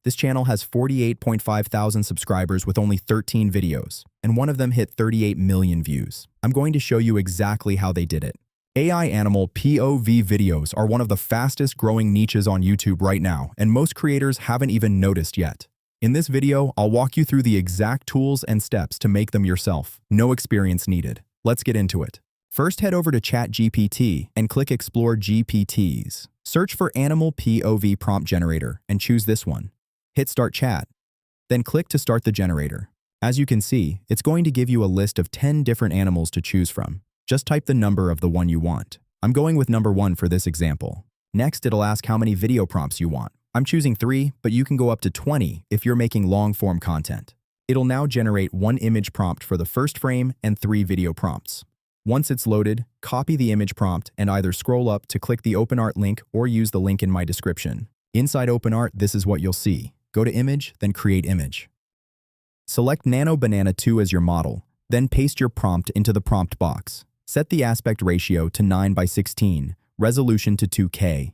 This channel has 48.5 thousand subscribers with only 13 videos, and one of them hit 38 million views. I'm going to show you exactly how they did it. AI animal POV videos are one of the fastest growing niches on YouTube right now, and most creators haven't even noticed yet. In this video, I'll walk you through the exact tools and steps to make them yourself. No experience needed. Let's get into it. First, head over to ChatGPT and click Explore GPTs. Search for Animal POV Prompt Generator and choose this one. Hit Start Chat. Then click to start the generator. As you can see, it's going to give you a list of 10 different animals to choose from. Just type the number of the one you want. I'm going with number 1 for this example. Next, it'll ask how many video prompts you want. I'm choosing 3, but you can go up to 20 if you're making long-form content. It'll now generate 1 image prompt for the first frame and 3 video prompts. Once it's loaded, copy the image prompt and either scroll up to click the OpenArt link or use the link in my description. Inside OpenArt, this is what you'll see. Go to Image, then Create Image. Select Nano Banana 2 as your model, then paste your prompt into the prompt box. Set the aspect ratio to 9:16, resolution to 2K.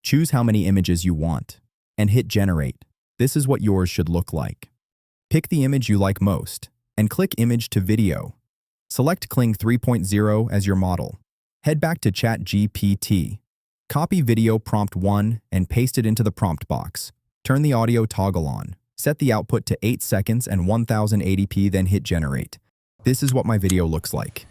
Choose how many images you want, and hit Generate. This is what yours should look like. Pick the image you like most, and click Image to Video. Select Kling 3.0 as your model. Head back to ChatGPT. Copy video prompt 1 and paste it into the prompt box. Turn the audio toggle on. Set the output to 8 seconds and 1080p, then hit Generate. This is what my video looks like.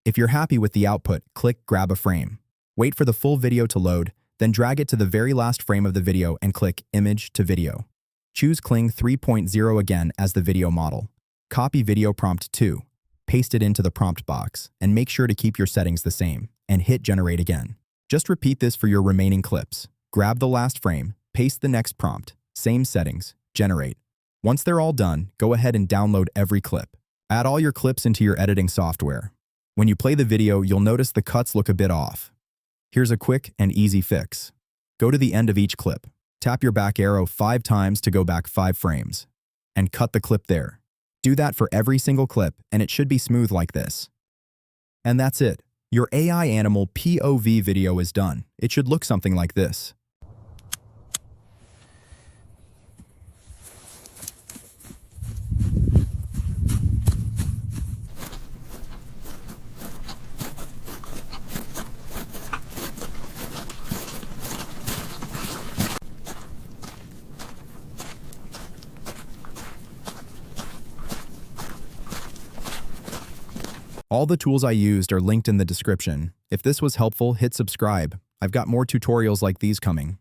If you're happy with the output, click Grab a Frame. Wait for the full video to load, then drag it to the very last frame of the video and click Image to Video. Choose Kling 3.0 again as the video model. Copy video prompt 2, paste it into the prompt box, and make sure to keep your settings the same, and hit Generate again. Just repeat this for your remaining clips. Grab the last frame, paste the next prompt, same settings, generate. Once they're all done, go ahead and download every clip. Add all your clips into your editing software. When you play the video, you'll notice the cuts look a bit off. Here's a quick and easy fix. Go to the end of each clip. Tap your back arrow 5 times to go back 5 frames. And cut the clip there. Do that for every single clip, and it should be smooth like this. And that's it. Your AI animal POV video is done. It should look something like this. All the tools I used are linked in the description. If this was helpful, hit subscribe. I've got more tutorials like these coming.